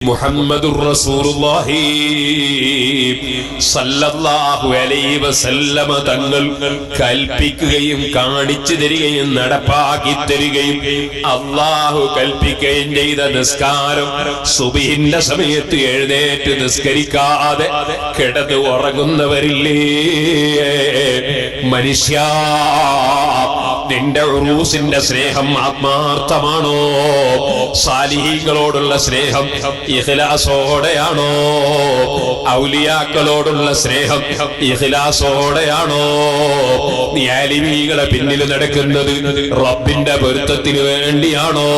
മുഹമ്മദുർ റസൂലുള്ളാഹി സല്ലല്ലാഹു അലൈഹി വസല്ലമ തങ്ങൾ കൽപ്പിക്കുകയും കാണിച്ചു തരികയും നടപ്പാക്കി തരികയും അല്ലാഹു കൽപ്പിക്കുകയും ചെയ്ത നിസ്കാരം സുബ്ഹിന്റെ സമയത്ത് എഴുന്നേറ്റ് നിസ്കരിക്കാതെ കിടന്ന് ഉറങ്ങുന്നവരില്ലേ മനുഷ്യ, നിന്റെ ഉറൂസിന്റെ സ്നേഹം ആത്മാർത്ഥമാണോ? സാലിഹീങ്ങളോടുള്ള സ്നേഹം ഇഖ്ലാസോടെയാണോ? ഔലിയാക്കളോടുള്ള സ്നേഹം ഇഖ്ലാസോടെയാണോ? നീ ആലിമീങ്ങളെ പിന്നിൽ നടക്കുന്നത് റബ്ബിന്റെ പൊരുത്തത്തിന് വേണ്ടിയാണോ?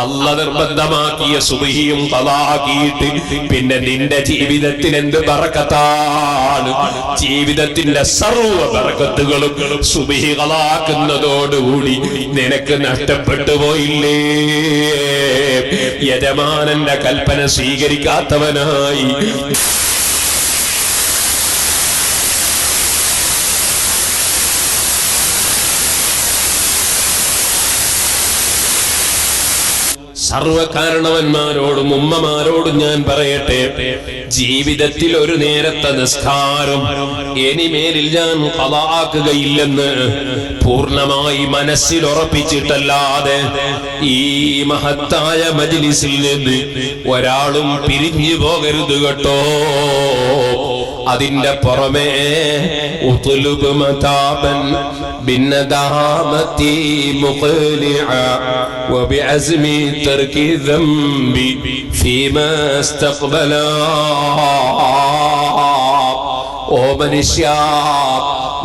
അല്ലാഹ് നിർബന്ധമാക്കിയ സുബ്ഹിയും ഖളാക്കിയിട്ട് പിന്നെ നിന്റെ ജീവിതത്തിൽ എന്ത് ബറക്കത്താണ്? ജീവിതത്തിന്റെ സർവ്വ ബറക്കത്തുകളും സുബ്ഹി ഖളാക്കുന്നതോടുകൂടി നിനക്ക് നഷ്ടപ്പെട്ടു പോയില്ലേ? യജമാനന്റെ കൽപ്പന സ്വീകരിക്കാത്തവനായി സർവകാരണവന്മാരോടും ഉമ്മമാരോടും ഞാൻ പറയട്ടെ, ജീവിതത്തിൽ ഒരു നേരത്തെ നിസ്കാരം ഇനിമേലിൽ ഞാൻ ഖളാക്കുകയില്ലെന്ന് പൂർണ്ണമായി മനസ്സിൽ ഉറപ്പിച്ചിട്ടല്ലാതെ ഈ മഹത്തായ മജ്ലിസിൽ നിന്ന് ഒരാളും പിരിഞ്ഞു പോകരുത് കേട്ടോ. അതിന്റെ പുറമേ ഉത്ലുബ് മതാബൻ ബിന്നദാമതി മുഖ്ലിഅ വബിഅസ്മി തർകി ദംബി ഫീമാ ഇസ്തഖ്ബല. ഓ മനുഷ്യ,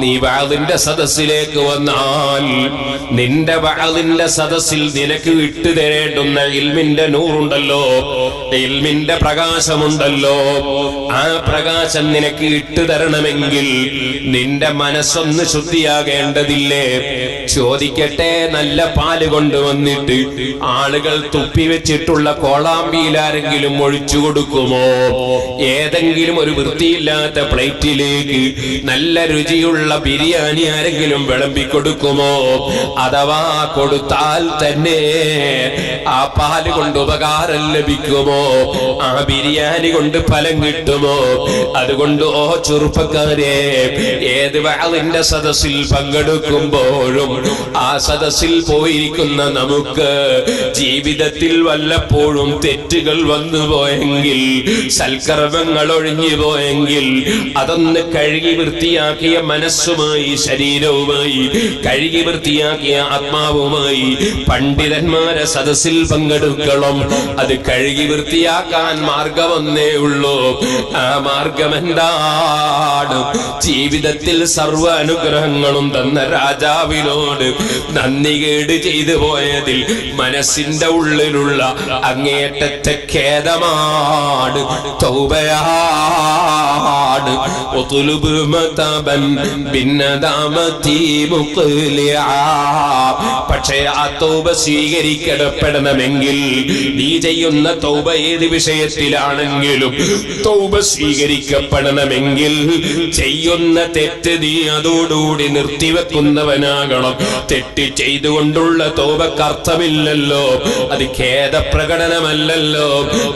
നീ വഅദിന്റെ സദസ്സിലേക്ക് വന്നാൽ നിന്റെ വഅദിന്റെ സദസ്സിൽ നിനക്ക് ഇട്ടു തരേണ്ടുന്ന ഇൽമിന്റെ നൂറുണ്ടല്ലോ, ഇൽമിന്റെ പ്രകാശമുണ്ടല്ലോ, ആ പ്രകാശം നിനക്ക് ഇട്ടു തരണമെങ്കിൽ നിന്റെ മനസ്സൊന്ന് ശുദ്ധിയാകേണ്ടതില്ലേ? ചോദിക്കട്ടെ, നല്ല പാല് കൊണ്ടുവന്നിട്ട് ആളുകൾ തുപ്പിവെച്ചിട്ടുള്ള കോളാമ്പിയിൽ ആരെങ്കിലും ഒഴിച്ചു കൊടുക്കുമോ? ഏതെങ്കിലും ഒരു വൃത്തിയില്ലാത്ത പ്ലേറ്റിലേക്ക് നല്ല രുചിയുള്ള ബിരിയാണി ആരെങ്കിലും വിളമ്പിക്കൊടുക്കുമോ? അഥവാ കൊടുത്താൽ തന്നെ ആ പാല് കൊണ്ട് ഉപകാരം ലഭിക്കുമോ? ആ ബിരിയാണി കൊണ്ട് ഫലം കിട്ടുമോ? അതുകൊണ്ട് ഓ ചെറുപ്പക്കാരെ, ഏത് വഅദിന്റെ സദസ്സിൽ പങ്കെടുക്കുമ്പോഴും ആ സദസ്സിൽ പോയിരിക്കുന്ന നമുക്ക് ജീവിതത്തിൽ വല്ലപ്പോഴും തെറ്റുകൾ വന്നു പോയെങ്കിൽ, സൽക്കർമ്മങ്ങൾ ഒഴിഞ്ഞു പോയെങ്കിൽ, അതൊന്ന് കഴുകി വൃത്തിയാക്കിയ മനസ്സുമായി ശരീരവുമായി കഴുകി വൃത്തിയാക്കിയ ആത്മാവുമായി പണ്ഡിതന്മാരെ സദസ്സിൽ പങ്കെടുക്കണം. അത് കഴുകി വൃത്തിയാക്കാൻ മാർഗമൊന്നേ ഉള്ളൂ. ആ മാർഗം എന്താണ്? ജീവിതത്തിൽ സർവ്വ അനുഗ്രഹങ്ങളും തന്ന രാജാവിനോട് നന്ദികേട് ചെയ്തു പോയതിൽ മനസ്സിന്റെ ഉള്ളിലുള്ള അങ്ങേയറ്റത്തെ ഖേദമാണ്, തൗബയാണ്. ഉത്ലുബ് മതാബൻ ബിന്നദാമതി മുഖ്ലിഅ. പക്ഷേ ആ തൗബ സ്വീകരിക്കപ്പെടണമെങ്കിൽ നീ ചെയ്യുന്ന തൗബ ഏത് വിഷയത്തിലാണെങ്കിലും തൗബ സ്വീകരിക്കപ്പെടണമെങ്കിൽ ചെയ്യുന്ന തെറ്റ് നീ അതോടുകൂടി നിർത്തിവെക്കുന്നവനാകണം. തെറ്റ് ചെയ്തുകൊണ്ടുള്ള തൗബക്ക് അർത്ഥമില്ലല്ലോ, അത് ഖേദപ്രകടനമല്ലല്ലോ,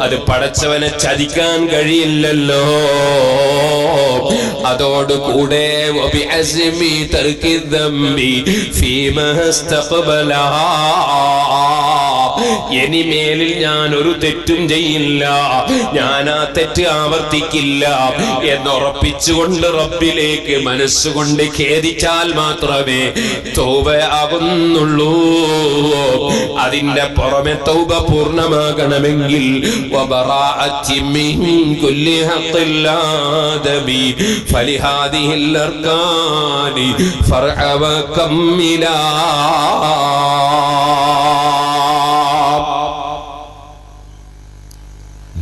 അത് പടച്ചവനെ ചതിക്കാൻ കഴിയില്ലല്ലോ. അതോടുകൂടെ വബിഅസ്മി തർകി ദംബി ഫീമാ ഇസ്തഖ്ബല. ഇനിമേലിൽ ഞാൻ ഒരു തെറ്റും ചെയ്യില്ല, ഞാൻ ആ തെറ്റ് ആവർത്തിക്കില്ല എന്നുറപ്പിച്ചുകൊണ്ട് റബ്ബിലേക്ക് മനസ്സുകൊണ്ട് ഖേദിച്ചാൽ മാത്രമേ തൗബയാകുന്നുള്ളൂ. അതിന്റെ പുറമെ തൗബ പൂർണ്ണമാകണമെങ്കിൽ വബറാഅത്തി മിൻ കുല്ലി ഹഖില്ലാദബി ഫലിഹാദിഹിൽ അർകാനി ഫർഅ വകമ്മിലാ.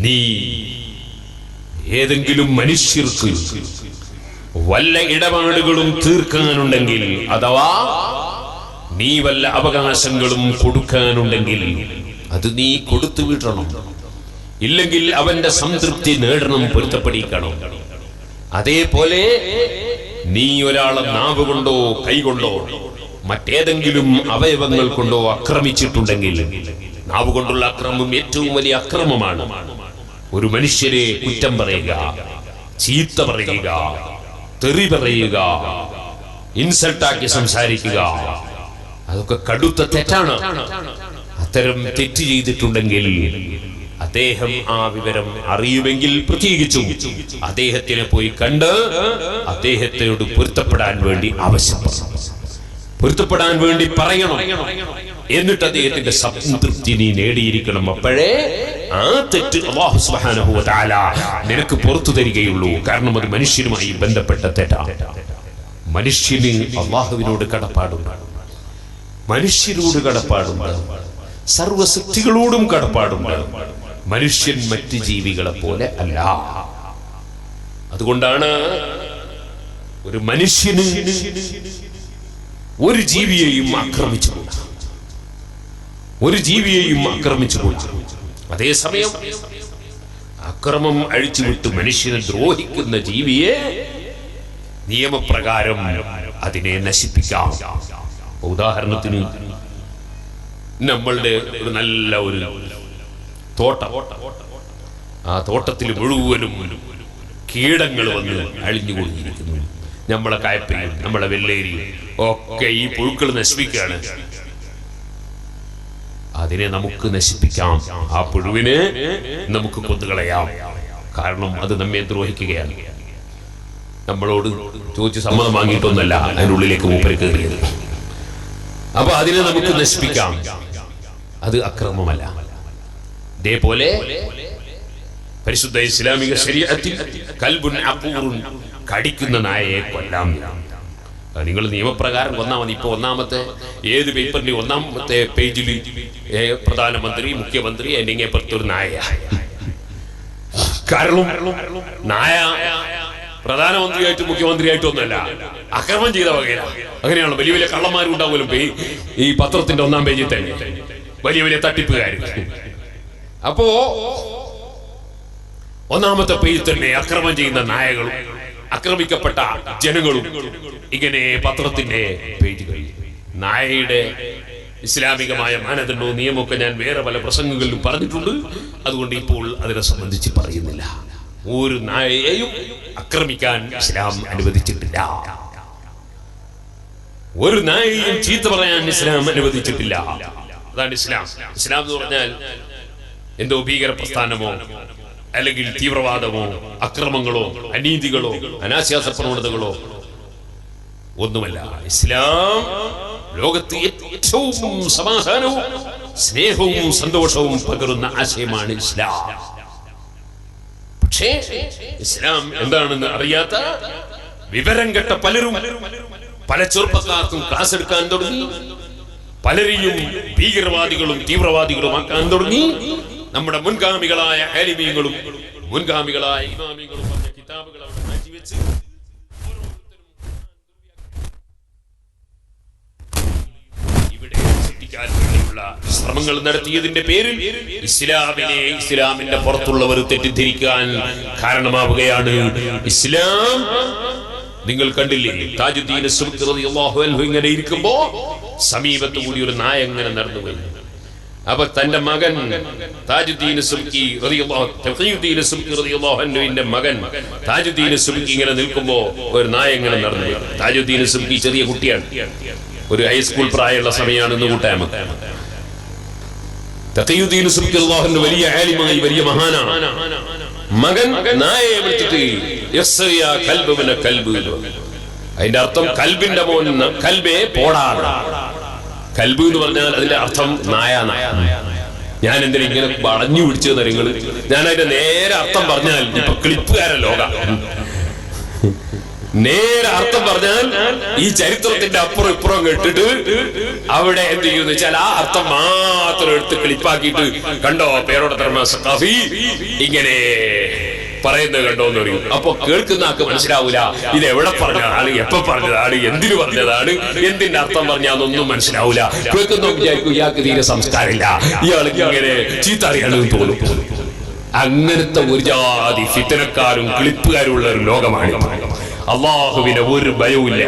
നീ ഏതെങ്കിലും മനുഷ്യർക്ക് വല്ല ഇടപാടുകളും തീർക്കാനുണ്ടെങ്കിൽ, അഥവാ നീ വല്ല അവകാശങ്ങളും കൊടുക്കാനുണ്ടെങ്കിൽ അത് നീ കൊടുത്തു വിടണം. ഇല്ലെങ്കിൽ അവന്റെ സംതൃപ്തി നേടണം, പൊരുത്തപ്പെടിക്കണം. അതേപോലെ നീ ഒരാളെ നാവ് കൊണ്ടോ കൈകൊണ്ടോ മറ്റേതെങ്കിലും അവയവങ്ങൾ കൊണ്ടോ ആക്രമിച്ചിട്ടുണ്ടെങ്കിൽ നാവ് കൊണ്ടുള്ള അക്രമം ഏറ്റവും വലിയ അക്രമമാണ്. ഒരു മനുഷ്യരെ കുറ്റം പറയുക, ചീത്ത പറയുക, തെറി പറയുക, ഇൻസൾട്ടാക്കി സംസാരിക്കുക, അതൊക്കെ കടുത്ത തെറ്റാണ്. അത്തരം തെറ്റ് ചെയ്തിട്ടുണ്ടെങ്കിൽ അദ്ദേഹം ആ വിവരം അറിയുമെങ്കിൽ പ്രത്യേകിച്ചും അദ്ദേഹത്തിനെ പോയി കണ്ട് അദ്ദേഹത്തോട് പൊരുത്തപ്പെടാൻ വേണ്ടി ആവശ്യപ്പെടണം, പൊരുത്തപ്പെടാൻ വേണ്ടി പറയണം. എന്നിട്ട് അദ്ദേഹത്തിന്റെ സംതൃപ്തി നീ നേടിയിരിക്കണം. അപ്പോഴേ ആ തെറ്റ് അല്ലാഹു സുബ്ഹാനഹു വ തആല നിനക്ക് പുറത്തു തരികയുള്ളൂ. കാരണം അത് മനുഷ്യനുമായി ബന്ധപ്പെട്ട തെറ്റാണ്. മനുഷ്യന് അല്ലാഹുവിനോട് കടപ്പാടുണ്ട്, മനുഷ്യരോട് കടപ്പാടുണ്ട്, സർവസൃഷ്ടികളോടും കടപ്പാടുണ്ട്. മനുഷ്യൻ മറ്റ് ജീവികളെ പോലെ അല്ല. അതുകൊണ്ടാണ് ഒരു മനുഷ്യന് ഒരു ജീവിയെയും ആക്രമിച്ചുകൂടാ, ഒരു ജീവിയെയും ആക്രമിച്ചുകൂടാ. അതേസമയം അക്രമം അഴിച്ചുവിട്ട് മനുഷ്യനെ ദ്രോഹിക്കുന്ന ജീവിയെ നിയമപ്രകാരം അതിനെ നശിപ്പിക്കാം. ഉദാഹരണത്തിന് നമ്മളുടെ ഒരു നല്ല ഒരു തോട്ടം, ആ തോട്ടത്തിൽ മുഴുവനും കീടങ്ങൾ വന്ന് അഴിഞ്ഞുകൊണ്ടിരിക്കുന്നു. നമ്മളെ കായപ്പയും നമ്മളെ വെള്ളേരിയും ഒക്കെ ഈ പുഴുക്കൾ നശിപ്പിക്കുകയാണ്. അതിനെ നമുക്ക് നശിപ്പിക്കാം, ആ പുഴുവിനെ നമുക്ക് കൊന്നുകളയാം. കാരണം അത് നമ്മെ ദ്രോഹിക്കുകയാണ്. നമ്മളോട് ചോദിച്ച് സമ്മതം വാങ്ങിയിട്ടൊന്നല്ല അതിനുള്ളിലേക്ക് മൂപ്പര് കയറിയത്. അപ്പൊ അതിനെ നമുക്ക് നശിപ്പിക്കാം, അത് അക്രമമല്ല. ഇതേപോലെ പരിശുദ്ധ ഇസ്ലാമിക ശരീഅത്തിൽ കൽബുൻ അഖൂറുൻ, കടിക്കുന്ന നായയെ കൊല്ലാം. നിങ്ങൾ നിയമപ്രകാരം കൊന്നാൽ മതി. ഇപ്പൊ ഒന്നാമത്തെ ഏത് പേപ്പറിന്റെ ഒന്നാമത്തെ പേജിൽ പ്രധാനമന്ത്രി, മുഖ്യമന്ത്രി, അതിന്റെ പുറത്തൊരു നായ. കാരണം നായ പ്രധാനമന്ത്രിയായിട്ടും മുഖ്യമന്ത്രിയായിട്ടും ഒന്നല്ല, അക്രമം ചെയ്ത വകയിലാണ്. അങ്ങനെയാണല്ലോ വലിയ വലിയ കള്ളന്മാരും ഉണ്ടാവുമല്ലോ ഈ പത്രത്തിന്റെ ഒന്നാം പേജിൽ തന്നെ, വലിയ വലിയ തട്ടിപ്പുകാർ. അപ്പോ ഒന്നാമത്തെ പേജിൽ തന്നെ അക്രമം ചെയ്യുന്ന നായകളും ആക്രമിക്കപ്പെട്ട ജനങ്ങളും ഇങ്ങനെ പത്രത്തിന്റെ പേജുകൾ. നായയുടെ ഇസ്ലാമികമായ മാനദണ്ഡവും നിയമമൊക്കെ ഞാൻ വേറെ പല പ്രസംഗങ്ങളിലും പറഞ്ഞിട്ടുണ്ട്. അതുകൊണ്ട് ഇപ്പോൾ അതിനെ സംബന്ധിച്ച് പറയുന്നില്ല. ഒരു നായയെയും ആക്രമിക്കാൻ ഇസ്ലാം അനുവദിച്ചിട്ടില്ല. ഒരു നായയെയും ചീത്ത പറയാൻ ഇസ്ലാം അനുവദിച്ചിട്ടില്ല. അതാണ് ഇസ്ലാം. ഇസ്ലാം എന്ന് പറഞ്ഞാൽ എന്തോ ഭീകര പ്രസ്ഥാനമോ അല്ലെങ്കിൽ തീവ്രവാദമോ അക്രമങ്ങളോ അനീതികളോ അനാശാസ പ്രവണതകളോ ഒന്നുമല്ല. ഇസ്ലാം ലോകത്ത് ഏറ്റവും സമാധാനവും സ്നേഹവും സന്തോഷവും പകരുന്ന ആശയമാണ് ഇസ്ലാം. പക്ഷേ ഇസ്ലാം എന്താണെന്ന് അറിയാത്ത വിവരം കെട്ട പലരും പല ചെറുപ്പക്കാർക്കും ക്ലാസ് എടുക്കാൻ തുടങ്ങി, പലരെയും ഭീകരവാദികളും തീവ്രവാദികളും ആക്കാൻ തുടങ്ങി. നമ്മുടെ മുൻഗാമികളായ ആലിമീങ്ങളും മുൻഗാമികളായ ഇമാമികളും പറഞ്ഞ കിതാബുകൾ അവിടെ മാറ്റിവെച്ച് ഇവിടെ സൃഷ്ടിക്കാൻ വേണ്ടിയുള്ള ശ്രമങ്ങൾ നടത്തിയതിന്റെ പേരിൽ ഇസ്ലാമിന്റെ പുറത്തുള്ളവർ തെറ്റിദ്ധരിക്കാൻ കാരണമാവുകയാണ്. ഇസ്ലാം നിങ്ങൾ കണ്ടില്ലേ, താജുദ്ദീൻ സുബ്കി റളിയല്ലാഹു അൻഹു ഇങ്ങനെ ഇരിക്കുമ്പോ സമീപത്ത് കൂടി ഒരു നായ എങ്ങനെ നടന്നു പോയി. അപ്പൊ തന്റെ മകൻ താജുദ്ദീൻ സുബ്കി റളിയല്ലാഹു അൻഹുവിന്റെ മകൻ താജുദ്ദീൻ സുബ്കി ഇങ്ങനെ നിൽക്കുമ്പോ ഒരു നായ എങ്ങനെ നടന്നു പോയി. താജുദ്ദീൻ സുബ്കി ചെറിയ കുട്ടിയാണ്, ഒരു ഹൈസ്കൂൾ പ്രായമുള്ള സമയമാണെന്ന് കൂട്ടായ്മ. തഖിയുദ്ദീൻ സുബ്കി റളിയല്ലാഹു അൻഹു വലിയ ആലിമായി, വലിയ മഹാനാണ്. മകൻ നായയെ വിളിച്ചിട്ട് അതിന്റെ അർത്ഥം കൽബിന്റെ മോൻ, കൽബേ പോടാണ്. കൽബ് എന്ന് പറഞ്ഞാൽ അതിന്റെ അർത്ഥം നായ. ഞാൻ എന്തിനാ ഇങ്ങനെ വളഞ്ഞു പിടിച്ചു നിങ്ങള്? ഞാൻ അതിന്റെ നേരെ അർത്ഥം പറഞ്ഞാൽ ഇപ്പൊ ക്ലിപ്പുകാര ലോക നേരെ അർത്ഥം പറഞ്ഞാൽ ഈ ചരിത്രത്തിന്റെ അപ്പുറം ഇപ്പുറം കേട്ടിട്ട് അവിടെ എന്ത് ചെയ്യുന്ന വെച്ചാൽ ആ അർത്ഥം മാത്രം എടുത്ത് ക്ലിപ്പാക്കിയിട്ട് കണ്ടോ പേരോടെ സഖാഫി ഇങ്ങനെ പറയുന്നത് കണ്ടോ എന്ന് പറയും. അപ്പൊ കേൾക്കുന്ന ആൾക്ക് മനസ്സിലാവൂല ഇത് എവിടെ പറഞ്ഞതാണ്, എപ്പോ പറഞ്ഞതാണ്, എന്തിനു പറഞ്ഞതാണ്, എന്തിന്റെ അർത്ഥം പറഞ്ഞാന്നൊന്നും മനസ്സിലാവൂല. കേൾക്കുന്ന വിചാരിക്കും ഇയാൾക്ക് തീരെ സംസ്കാരമില്ല, ഇയാൾക്ക് ഇങ്ങനെ ചീത്ത അറിയാണെന്ന് തോന്നും. അങ്ങനത്തെ ഒരു ജാതി ഫിത്തനക്കാരും ക്ലിപ്പുകാരും ഉള്ള ഒരു ലോകമാണ്. അള്ളാഹുവിനെ ഒരു ഭയവുമില്ല,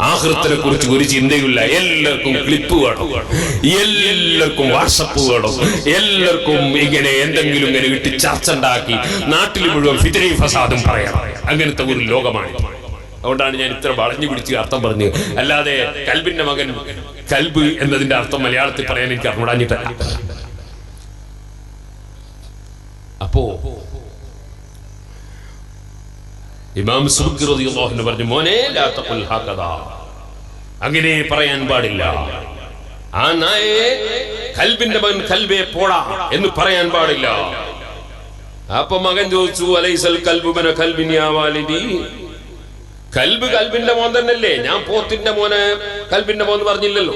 ആഖിറത്തിനെ കുറിച്ച് ഒരു ചിന്തയില്ല. എല്ലാവർക്കും ക്ലിപ്പ് വേണം, എല്ലാവർക്കും വാട്സപ്പ് വേണം, എല്ലാവർക്കും ഇങ്ങനെ എന്തെങ്കിലും ഇങ്ങനെ ഇട്ട് ചർച്ച ഉണ്ടാക്കി നാട്ടിൽ മുഴുവൻ ഫിത്നയും ഫസാദും പറയണം. അങ്ങനത്തെ ഒരു ലോകമാണ്. അതുകൊണ്ടാണ് ഞാൻ ഇത്ര വളഞ്ഞു പിടിച്ച് അർത്ഥം പറഞ്ഞത്. അല്ലാതെ കൽബിന്റെ മകൻ, കൽബ് എന്നതിന്റെ അർത്ഥം മലയാളത്തിൽ പറയാൻ എനിക്ക് അറിഞ്ഞിട്ടല്ല. അപ്പോ ഇമാം സുബ്കി റളിയല്ലാഹു അൻഹു പറഞ്ഞു, മോനെ ലാ തഖുൽ ഹകദാ, അങ്ങനെ പറയാൻ പാടില്ല. ആ നായേ കൽബിന്റെ മകൻ കൽബേ പോടാ എന്ന് പറയാൻ പാടില്ല. അപ്പൊ മകൻ ചോദിച്ചു, അലൈസൽ കൽബു ബന കൽബിൻ യാ വാലിദി, കൽബ് കൽബിന്റെ മോൻ തന്നെയല്ലേ? ഞാൻ പോത്തിന്റെ മോനെ കൽബിന്റെ മോൻ പറഞ്ഞില്ലല്ലോ,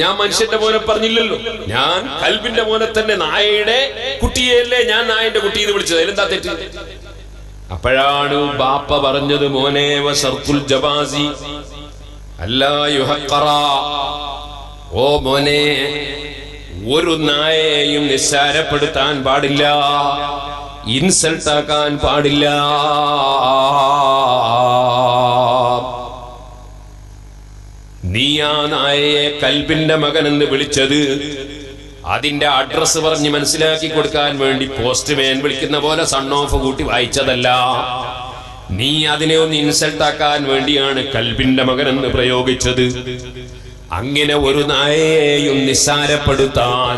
ഞാൻ മനുഷ്യന്റെ മോനെ പറഞ്ഞില്ലല്ലോ, ഞാൻ കൽബിന്റെ മോനെ തന്നെ, നായയുടെ കുട്ടിയല്ലേ ഞാൻ നായന്റെ കുട്ടി എന്ന് വിളിച്ചത്, അതിലെന്താ തെറ്റ്? അപ്പോഴാണ് ബാപ്പ പറഞ്ഞത്, മോനെ വശർത്തുൽ ജവാസി അല്ലാ യുഹഖറ, ഓ മോനെ ഒരു നായയെയും നിസ്സാരപ്പെടുത്താൻ പാടില്ല, ഇൻസൾട്ട് ആക്കാൻ പാടില്ല. നീ ആ നായയെ കൽബിന്റെ മകൻ എന്ന് വിളിച്ചത് അതിന്റെ അഡ്രസ് പറഞ്ഞ് മനസ്സിലാക്കി കൊടുക്കാൻ വേണ്ടി പോസ്റ്റ്മാൻ വിളിക്കുന്ന പോലെ സൺ ഓഫ് കൂട്ടി വായിച്ചതല്ല. നീ അതിനെ ഒന്ന് ഇൻസൾട്ട് ആക്കാൻ വേണ്ടിയാണ് കൽബിന്റെ മകൻ എന്ന് പ്രയോഗിച്ചത്. അങ്ങനെ ഒരു നായയെയും നിസ്സാരപ്പെടുത്താൻ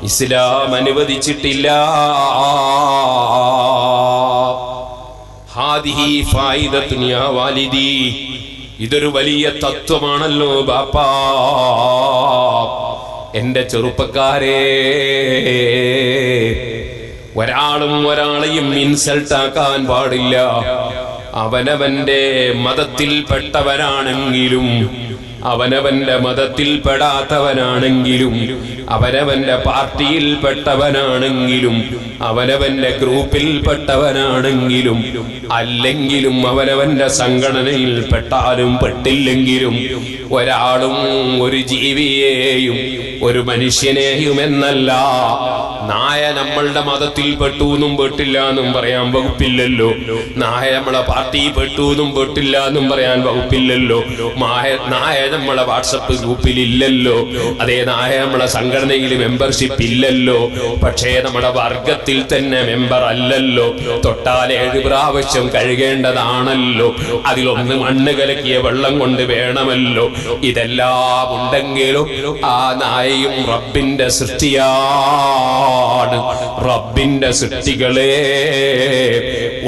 ഇസ്ലാം അനുവദിച്ചിട്ടില്ല. ഹാദിഹി ഫായിദത്തുൻ യാ വാലിദി, ഇതൊരു വലിയ തത്വമാണല്ലോ ബാപ്പാ. എന്റെ ചെറുപ്പക്കാരെ, ഒരാളും ഒരാളെയും ഇൻസൾട്ട് ആക്കാൻ പാടില്ല. അവനവന്റെ മതത്തിൽപ്പെട്ടവനാണെങ്കിലും അവനവന്റെ മതത്തിൽപ്പെടാത്തവനാണെങ്കിലും അവനവന്റെ പാർട്ടിയിൽപ്പെട്ടവനാണെങ്കിലും അവനവന്റെ ഗ്രൂപ്പിൽപ്പെട്ടവനാണെങ്കിലും അല്ലെങ്കിലും അവനവന്റെ സംഘടനയിൽ പെട്ടാലും പെട്ടില്ലെങ്കിലും ഒരാളും ഒരു ജീവിയെയും ഒരു മനുഷ്യനെയും എന്നല്ല, നായ നമ്മളുടെ മതത്തിൽ പെട്ടു എന്നും പെട്ടില്ല എന്നും പറയാൻ വകുപ്പില്ലല്ലോ, നായ നമ്മളെ പാർട്ടിയിൽ പെട്ടു എന്നും പെട്ടില്ല എന്നും പറയാൻ വകുപ്പില്ലല്ലോ, നായ നമ്മളെ വാട്സപ്പ് ഗ്രൂപ്പിൽ ഇല്ലല്ലോ, അതേ നായ നമ്മളെ സംഘടനയിൽ മെമ്പർഷിപ്പ് ഇല്ലല്ലോ, പക്ഷേ നമ്മുടെ വർഗത്തിൽ തന്നെ മെമ്പർ അല്ലല്ലോ, തൊട്ടാൽ 7 പ്രാവശ്യം കഴുകേണ്ടതാണല്ലോ, അതിലൊന്ന് മണ്ണ് കലക്കിയ വെള്ളം കൊണ്ട് വേണമല്ലോ. ഇതെല്ലാം ഉണ്ടെങ്കിലും ആ നായയും റബ്ബിന്റെ സൃഷ്ടിയാണ്. റബ്ബിന്റെ സൃഷ്ടികളെ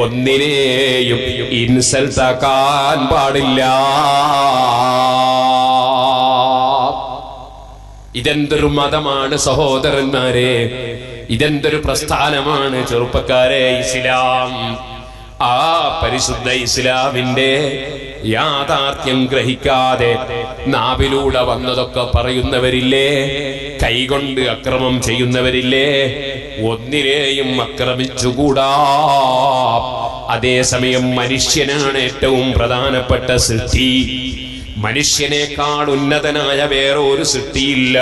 ഒന്നിനെയും ഇൻസൾട്ട് ആക്കാൻ പാടില്ല. ഇതെന്തൊരു മതമാണ് സഹോദരന്മാരെ, ഇതെന്തൊരു പ്രസ്ഥാനമാണ് ചെറുപ്പക്കാരെ ഇസ്ലാം. ആ പരിശുദ്ധ ഇസ്ലാമിന്റെ യാഥാർത്ഥ്യം ഗ്രഹിക്കാതെ നാവിലൂടെ വന്നതൊക്കെ പറയുന്നവരില്ലേ, കൈകൊണ്ട് അക്രമം ചെയ്യുന്നവരില്ലേ, ഒന്നിനെയും ആക്രമിച്ചുകൂടാ. അതേസമയം മനുഷ്യനാണ് ഏറ്റവും പ്രധാനപ്പെട്ട സൃഷ്ടി. മനുഷ്യനേക്കാൾ ഉന്നതനായ വേറെ ഒരു സൃഷ്ടിയില്ല.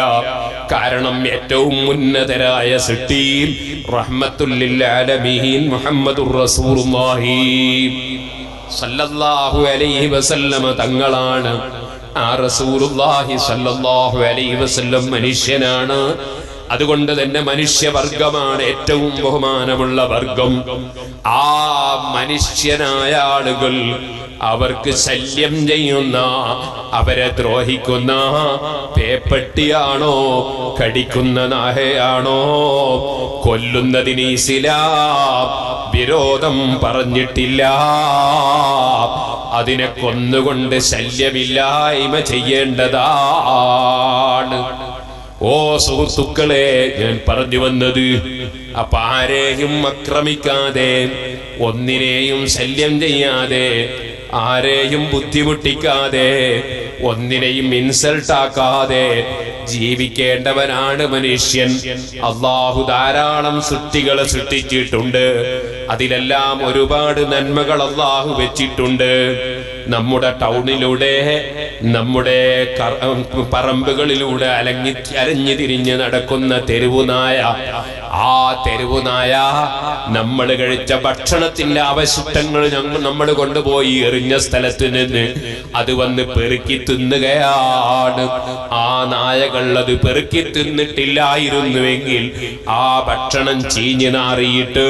കാരണം ഏറ്റവും ഉന്നതരായ സൃഷ്ടിയിൽ റഹ്മത്തുൽ ലിൽ ആലമീൻ മുഹമ്മദുർ റസൂലുള്ളാഹി സല്ലല്ലാഹു അലൈഹി വസല്ലമ തങ്ങളാണ്. ആ റസൂലുള്ളാഹി സല്ലല്ലാഹു അലൈഹി വസല്ലം മനുഷ്യനാണ്. അതുകൊണ്ട് തന്നെ മനുഷ്യവർഗമാണ് ഏറ്റവും ബഹുമാനമുള്ള വർഗം. ആ മനുഷ്യനായ ആളുകൾ അവർക്ക് ശല്യം ചെയ്യുന്ന, അവരെ ദ്രോഹിക്കുന്ന പേപ്പട്ടിയാണോ, കടിക്കുന്ന നായയാണോ, കൊല്ലുന്നതിന് ഇസ്ലാം വിരോധം പറഞ്ഞിട്ടില്ല. അതിനെ കൊന്നുകൊണ്ട് ശല്യമില്ലായ്മ ചെയ്യേണ്ടതാണ്. ഓ സുഹൃത്തുക്കളെ, ഞാൻ പറഞ്ഞു വന്നത്, അപ്പൊ ആരെയും ആക്രമിക്കാതെ, ഒന്നിനെയും ശല്യം ചെയ്യാതെ, ആരെയും ബുദ്ധിമുട്ടിക്കാതെ, ഒന്നിനെയും ഇൻസൾട്ട് ആക്കാതെ ജീവിക്കേണ്ടവനാണ് മനുഷ്യൻ. അള്ളാഹു ധാരാളം സൃഷ്ടികളെ സൃഷ്ടിച്ചിട്ടുണ്ട്. അതിലെല്ലാം ഒരുപാട് നന്മകൾ അള്ളാഹു വെച്ചിട്ടുണ്ട്. നമ്മുടെ ടൗണിലൂടെ നമ്മുടെ പറമ്പുകളിലൂടെ അലഞ്ഞു തിരിഞ്ഞ് നടക്കുന്ന തെരുവുനായ, ആ തെരുവുനായ നമ്മൾ കഴിച്ച ഭക്ഷണത്തിന്റെ അവശിഷ്ടങ്ങൾ നമ്മൾ കൊണ്ടുപോയി എറിഞ്ഞ സ്ഥലത്ത് നിന്ന് അത് വന്ന് പെറുക്കി തിന്നുകയാണ്. ആ നായകൾ അത് പെറുക്കി തിന്നിട്ടില്ലായിരുന്നുവെങ്കിൽ ആ ഭക്ഷണം ചീഞ്ഞു നാറിയിട്ട്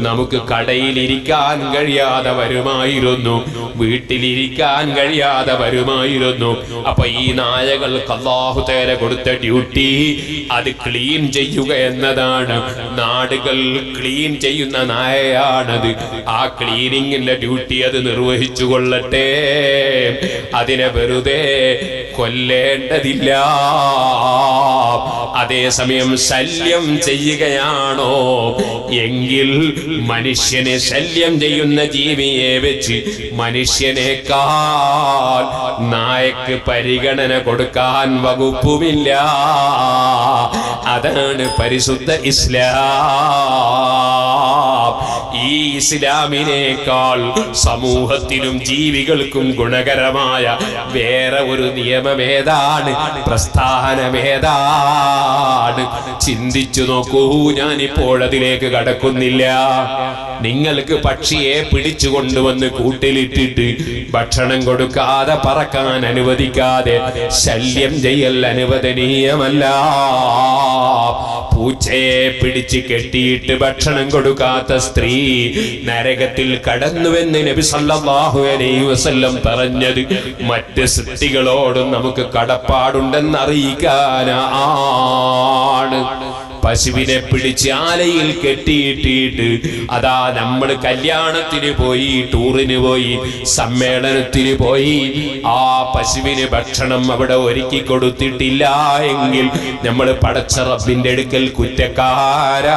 നമുക്ക് കടയിലിരിക്കാൻ കഴിയാതെ വരുമായിരുന്നു, വീട്ടിലിരിക്കാൻ കഴിയാതെ വരുമായിരുന്നു. അപ്പൊ ഈ നായകൾക്ക് അല്ലാഹു തആല കൊടുത്ത ഡ്യൂട്ടി അത് ക്ലീൻ ചെയ്യുക എന്നതാണ്. നാടുകൾ ക്ലീൻ ചെയ്യുന്ന നായയാണത്. ആ ക്ലീനിങ്ങിന്റെ ഡ്യൂട്ടി അത് നിർവഹിച്ചു കൊള്ളട്ടെ. അതിനെ വെറുതെ കൊല്ലേണ്ടതില്ല. അതേസമയം ശല്യം ചെയ്യുകയാണോ എങ്കിൽ മനുഷ്യനെ ശല്യം ചെയ്യുന്ന ജീവിയെ വെച്ച് മനുഷ്യനേക്കാൾ നായക്ക് പരിഗണന കൊടുക്കാൻ വകുപ്പുമില്ല. അതാണ് പരിശുദ്ധ ഇസ്ലാം. ഈ ഇസ്ലാമിനേക്കാൾ സമൂഹത്തിനും ജീവികൾക്കും ഗുണകരമായ വേറെ ഒരു നിയമമേതാണ്, പ്രസ്ഥാനമേതാണ്? ചിന്തിച്ചു നോക്കൂ. ഞാനിപ്പോൾ അതിലേക്ക് കടക്കുന്നില്ല. നിങ്ങൾക്ക് പക്ഷിയെ പിടിച്ചു കൊണ്ടുവന്ന് കൂട്ടിലിട്ടിട്ട് ഭക്ഷണം കൊടുക്കാതെ പറക്കാൻ അനുവദിക്കാതെ ശല്യം ചെയ്യൽ അനുവദനീയമല്ല. പൂച്ചയെ പിടിച്ച് കെട്ടിയിട്ട് ഭക്ഷണം കൊടുക്കാത്ത സ്ത്രീ നരകത്തിൽ കടന്നുവെന്ന് നബി സല്ലല്ലാഹു അലൈഹി വസല്ലം പറഞ്ഞത് മറ്റ് സൃഷ്ടികളോടും നമുക്ക് കടപ്പാടുണ്ടെന്ന് അറിയിക്കാനാണ്. പശുവിനെ പിടിച്ച് ആലയിൽ കെട്ടിയിട്ടിട്ട് അതാ നമ്മൾ കല്യാണത്തിന് പോയി, ടൂറിന് പോയി, സമ്മേളനത്തിന് പോയി, ആ പശുവിന് ഭക്ഷണം അവിടെ ഒരുക്കി കൊടുത്തിട്ടില്ല എങ്കിൽ നമ്മൾ പടച്ച റബ്ബിന്റെ അടുക്കൽ കുറ്റക്കാരാണ്.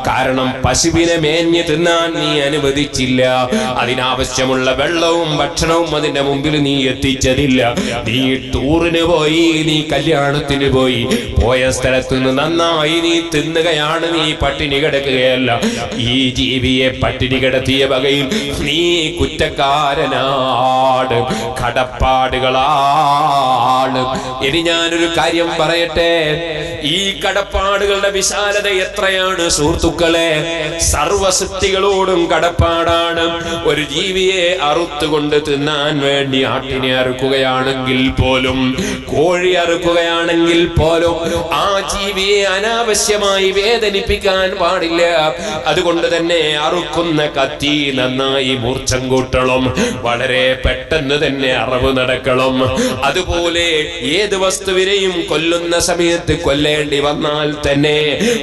കാരണം പശുവിനെ മേഞ്ഞ് തിന്നാൻ നീ അനുവദിച്ചില്ല, അതിനാവശ്യമുള്ള വെള്ളവും ഭക്ഷണവും അതിന്റെ മുമ്പിൽ നീ എത്തിച്ചതില്ല. നീ ടൂറിന് പോയി, നീ കല്യാണത്തിന് പോയി, പോയ സ്ഥലത്തുനിന്ന് നന്നായി നീ തിന്നുകയാണ്, നീ പട്ടിണി കിടക്കുകയല്ല. ഈ ജീവിയെ പട്ടിണി കിടത്തിയ വകയിൽ നീ കുറ്റക്കാരനാണ്, കടപ്പാടുകളാണ്. ഇനി ഞാനൊരു കാര്യം പറയട്ടെ. ഈ കടപ്പാടുകളുടെ വിശാലത എത്രയാണ് സുഹൃത്തുക്കളെ! സർവസൃഷ്ടികളോടും കടപ്പാടാണ്. ഒരു ജീവിയെ അറുത്തുകൊണ്ട് തിന്നാൻ വേണ്ടി ആട്ടിനെ അറുക്കുകയാണെങ്കിൽ പോലും, കോഴി അറുക്കുകയാണെങ്കിൽ പോലും ആ ജീവിയെ അനാവശ്യമായി വേദനിപ്പിക്കാൻ പാടില്ല. അതുകൊണ്ട് തന്നെ അറുക്കുന്ന കത്തി നന്നായി മൂർച്ഛം കൂട്ടണം, വളരെ പെട്ടെന്ന് തന്നെ അറവ് നടക്കണം. അതുപോലെ ഏത് വസ്തുവിനെയും കൊല്ലുന്ന സമയത്ത് കൊല്ലേണ്ടി വന്നാൽ തന്നെ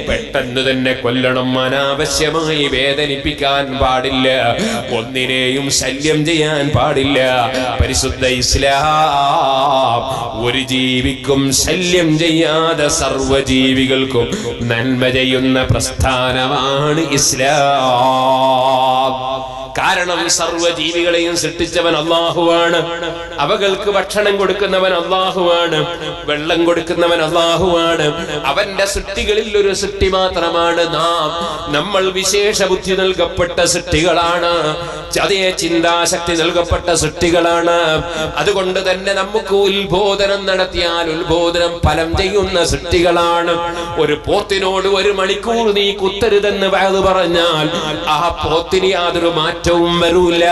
പെട്ടെന്ന് തന്നെ കൊല്ലണം. അനാവശ്യമായി വേദനിപ്പിക്കാൻ പാടില്ല, ഒന്നിനെയും ശല്യം ചെയ്യാൻ പാടില്ല. പരിശുദ്ധ ഇസ്ലാം ഒരു ജീവിക്കും ശല്യം ചെയ്യാതെ സർവജീവികൾക്കും നന്മ ചെയ്യുന്ന പ്രസ്ഥാനമാണ് ഇസ്ലാം. കാരണം സർവജീവികളെയും സൃഷ്ടിച്ചവൻ അല്ലാഹുവാണ്. അവകൾക്ക് ഭക്ഷണം കൊടുക്കുന്നവൻ അല്ലാഹുവാണ്, വെള്ളം കൊടുക്കുന്നവൻ അല്ലാഹുവാണ്. അവന്റെ സൃഷ്ടികളിൽ ഒരു സൃഷ്ടി മാത്രമാണ് നാം. നമ്മൾ വിശേഷ ബുദ്ധി നൽകപ്പെട്ട സൃഷ്ടികളാണ്, അതേ ചിന്താശക്തി നൽകപ്പെട്ട സൃഷ്ടികളാണ്. അതുകൊണ്ട് തന്നെ നമുക്ക് ഉത്ബോധനം നടത്തിയാൽ ഉത്ബോധനം ഫലം ചെയ്യുന്ന സൃഷ്ടികളാണ്. ഒരു പോത്തിനോട് 1 മണിക്കൂർ നീ കുത്തരുതെന്ന് വഅദ് പറഞ്ഞാൽ ആ പോത്തിന് യാതൊരു മാറ്റവും വരൂല,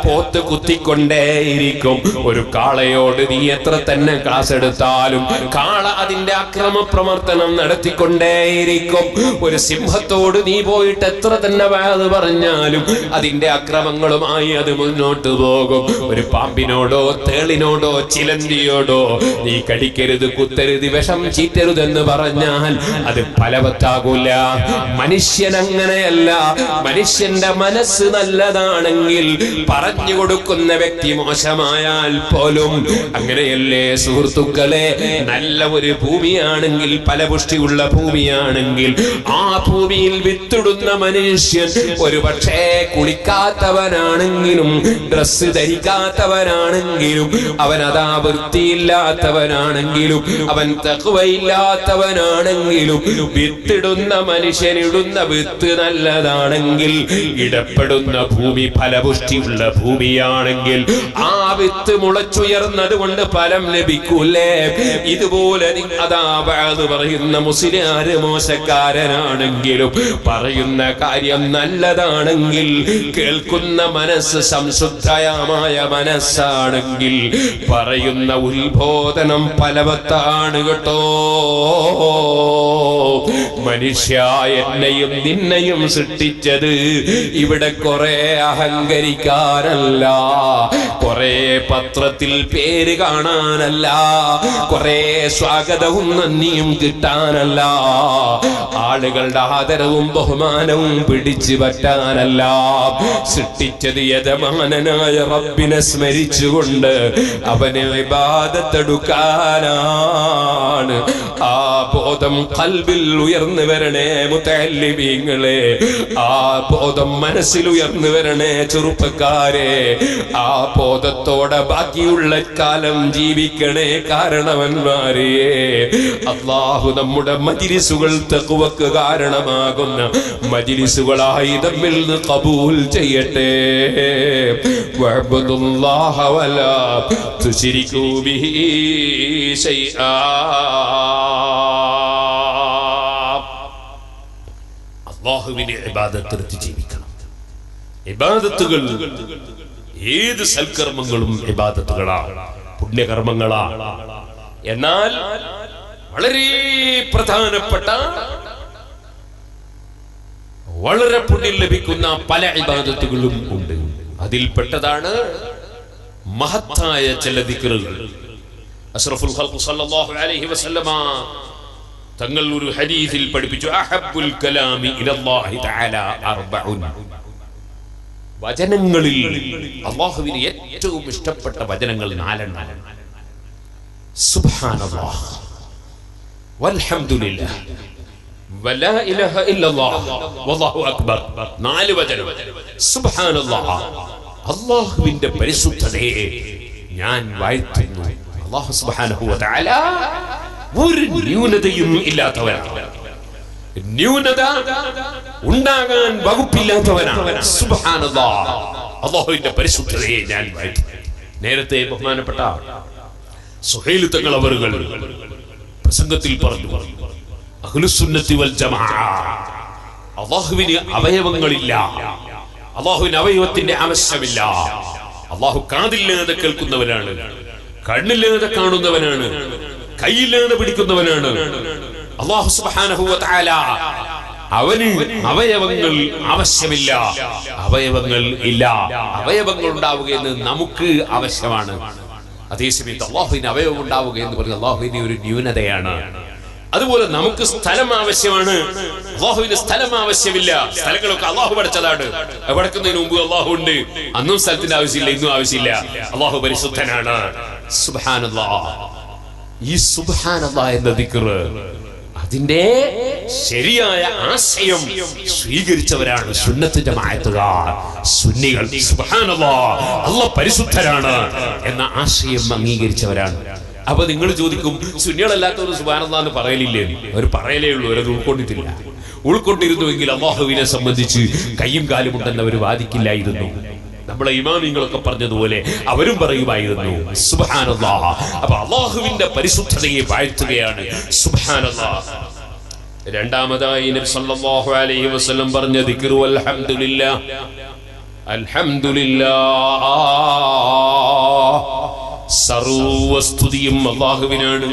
പോത്ത് കുത്തിക്കൊണ്ടേയിരിക്കും. ഒരു കാളയോട് നീ എത്ര തന്നെ ക്ലാസ് എടുത്താലും കാള അതിന്റെ അക്രമ പ്രവർത്തനം നടത്തിക്കൊണ്ടേയിരിക്കും. ഒരു സിംഹത്തോട് നീ പോയിട്ട് എത്ര തന്നെ വഅദ് പറഞ്ഞാലും അതിന്റെ അക്രമങ്ങളുമായി അത് മുന്നോട്ട് പോകും. ഒരു പാമ്പിനോടോ തേളിനോടോ ചിലന്തിയോടോ നീ കടിക്കരുത്, കുത്തരുത്, വിഷം ചീറ്റരുതെന്ന് പറഞ്ഞാൽ അത് ഫലവത്താകൂല. മനുഷ്യൻ അങ്ങനെയല്ല. മനുഷ്യന്റെ മനസ്സ് നല്ലതാണെങ്കിൽ പറഞ്ഞു കൊടുക്കുന്ന വ്യക്തി മോശമായാൽ പോലും അങ്ങനെയല്ലേ സുഹൃത്തുക്കളെ? നല്ല ഒരു ഭൂമിയാണെങ്കിൽ, ഫലപുഷ്ടിയുള്ള ഭൂമിയാണെങ്കിൽ ആ ഭൂമിയിൽ വിത്തിടുന്ന മനുഷ്യൻ ഒരു പക്ഷേ കുളിക്കാത്തവനാണെങ്കിലും, ഡ്രസ് ധരിക്കാത്തവനാണെങ്കിലും, അവൻ അതാ വൃത്തിയില്ലാത്തവനാണെങ്കിലും, അവൻ തഖ്വയില്ലാത്തവനാണെങ്കിലും, വിത്തിടുന്ന മനുഷ്യനിടുന്ന വിത്ത് നല്ലതാണെങ്കിൽ ഇടപെടുന്ന ഭൂമി ഭൂമി ഫലപുഷ്ടിയുള്ള ഭൂമിയാണെങ്കിൽ ആ വിത്ത് മുളച്ചുയർന്നത് കൊണ്ട് ഫലം ലഭിക്കൂലേ? ഇതുപോലെ അതാ ബഅദ് പറയുന്ന മുസ്ലിയാര് മോശക്കാരനാണെങ്കിലും പറയുന്ന കാര്യം നല്ലതാണെങ്കിൽ, കേൾക്കുന്ന മനസ്സ് സംശുദ്ധമായ മനസ്സാണെങ്കിൽ പറയുന്ന ഉത്ബോധനം ഫലവത്താണ് കേട്ടോ. മനുഷ്യ, എന്നെയും നിന്നെയും സൃഷ്ടിച്ചത് ഇവിടെ കുറെ അഹങ്കരിക്കാനല്ല, കുറെ പത്രത്തിൽ പേര് കാണാനല്ല, കുറെ സ്വാഗതവും നന്ദിയും കിട്ടാനല്ല, ആളുകളുടെ ആദരവും ബഹുമാനവും പിടിച്ചു പറ്റാനല്ല. സൃഷ്ടിച്ചത് യജമാനനായ റബ്ബിനെ സ്മരിച്ചുകൊണ്ട് അവനെ ഇബാദത്തെടുക്കാനാണ്. ആ ബോധം ഖൽബിൽ ഉയർന്നു വരണേ മുതഅല്ലിമീങ്ങളെ, ആ ബോധം മനസ്സിൽ ഉയർന്നു വരണേ ചെറുപ്പക്കാരെ. ആ ബോധത്തോടെ ബാക്കിയുള്ള കാലം ജീവിക്കണേ കാരണവന്മാരെ. അല്ലാഹു നമ്മുടെ മജ്‌ലിസുകൾ തഖ്വക്ക് കാരണമാകുന്ന മജ്‌ലിസുകളായി നമ്മിൽ നിന്ന് ഖബൂൽ ചെയ്യട്ടെ. വഅബ്ദുല്ലാഹ വലാ തുശ്രികൂ ബിഹി ശൈആ. അല്ലാഹുവിനെ ഇബാദത്ത് ജീവിക്കണം. ഇബാദത്തുകൾ, ഏത് സൽക്കർമ്മങ്ങളും ഇബാദത്തുകളാണ്, പുണ്യകർമ്മങ്ങളാണ്. എന്നാൽ വളരെ പ്രധാനപ്പെട്ട, വളരെ പുണ്യം ലഭിക്കുന്ന പല ഇബാദത്തുകളും ഉണ്ട്. അതിൽപ്പെട്ടതാണ് മഹത്തായ ചില ദിക്റുകൾ. അഷ്റഫുൽ ഖൽഖ് സല്ലല്ലാഹു അലൈഹി വസല്ലമ തങ്ങൾ ഒരു ഹദീസിൽ പഠിപ്പിച്ചു, അഹബ്ബുൽ കലാമി ഇലല്ലാഹി തആല അർബഉൻ. വചനങ്ങളിൽ അല്ലാഹുവിന് ഏറ്റവും ഇഷ്ടപ്പെട്ട വചനങ്ങൾ 4 എണ്ണം. സുബ്ഹാനല്ലാഹ് വൽഹംദുലില്ലാഹ് വലാ ഇലാഹ ഇല്ലല്ലാഹ് വല്ലാഹു അക്ബർ. 4 വചനം. സുബ്ഹാനല്ലാഹ്, അല്ലാഹുവിന്റെ പരിശുദ്ധതയെ ഞാൻ വാഴ്ത്തുന്നു. അല്ലാഹു സുബ്ഹാനഹു വ തആല ഒരു ന്യൂനതയും ഇല്ലാത്തവനാണ്, ന്യൂനത ഉണ്ടാകാൻ വകുപ്പില്ലാത്തവനാണ്. സുബ്ഹാനല്ലാഹ്, അല്ലാഹുവിന്റെ പരിശുദ്ധതയെ ഞാൻ വാഴ്ത്തുന്നു. നേരത്തെ ബഹുമാനപ്പെട്ട സുഹൈൽ തങ്ങൾ അവറുകൾ പ്രസംഗത്തിൽ പറഞ്ഞു, അഹ്ലുസുന്നത്തി വൽ ജമാഅ അല്ലാഹുവിന് അവയവങ്ങളില്ല, അല്ലാഹുവിന് അവയവത്തിന്റെ ആവശ്യമില്ല. അല്ലാഹു കാതില്ലാതെ കേൾക്കുന്നവനാണ്, കണ്ണില്ലാതെ കാണുന്നവനാണ്, കൈയില്ലാതെ പിടിക്കുന്നവനാണ്. അല്ലാഹു സുബ്ഹാനഹു വ തആല അവന് അവയവങ്ങൾ ആവശ്യമില്ല, അവയവങ്ങൾ ഇല്ല. അവയവങ്ങൾ ഉണ്ടാവുക എന്ന് നമുക്ക് ആവശ്യമാണ്. അതേസമയത്ത് അല്ലാഹുവിന് അവയവം ഉണ്ടാവുക എന്ന് പറയുന്നത് അല്ലാഹുവിന്റെ ഒരു ന്യൂനതയാണ്. അതുപോലെ നമുക്ക് സ്ഥലം ആവശ്യമാണ്, അല്ലാഹുവിന് സ്ഥലം ആവശ്യമില്ല. സ്ഥലങ്ങളൊക്കെ അല്ലാഹു പടച്ചതാണ്. പടക്കുന്നതിന് മുമ്പ് അല്ലാഹു ഉണ്ട്. അന്നും സ്ഥലത്തിന്റെ ആവശ്യമില്ല, ഇന്നും ആവശ്യമില്ല. അല്ലാഹു പരിശുദ്ധനാണ്. സുബ്ഹാനല്ലാഹ്. ഈ സുബ്ഹാനല്ലാഹ് എന്ന ദിക്ർ, അതിന്റെ ശരിയായ ആശയം സ്വീകരിച്ചവരാണ് സുന്നത്ത് ജമാഅത്തുകാർ, സുന്നികൾ. സുബ്ഹാനല്ലാഹ്, അല്ലാഹു പരിശുദ്ധനാണ് എന്ന ആശയം അംഗീകരിച്ചവരാണ്. അപ്പൊ നിങ്ങൾ ചോദിക്കും, സുന്നികളല്ലാത്തവർ സുബ്ഹാനല്ലാഹ് എന്ന് പറയലില്ലേ? അവർ പറയലേ ഉള്ളൂ, അവരത് ഉൾക്കൊണ്ടിട്ടില്ല. ഉൾക്കൊണ്ടിരുന്നുവെങ്കിൽ അല്ലാഹുവിനെ സംബന്ധിച്ച് കയ്യും കാലും ഉണ്ടെന്ന് അവർ വാദിക്കില്ലായിരുന്നു. നമ്മളെ ഇമാമിങ്ങളൊക്കെ പറഞ്ഞതുപോലെ അവരും പറയുമായിരുന്നു സുബ്ഹാനല്ലാഹ്. അപ്പൊ അല്ലാഹുവിന്റെ പരിശുദ്ധതയെ വാഴ്ത്തുകയാണ് സുബ്ഹാനല്ലാഹ്. രണ്ടാമതായി നബി സല്ലല്ലാഹു അലൈഹി വസല്ലം പറഞ്ഞ ദിക്ർ അൽഹംദുലില്ലാഹ്. അൽഹംദുലില്ലാഹ്, സർവസ്തുതിയും അല്ലാഹുവിനാണ്.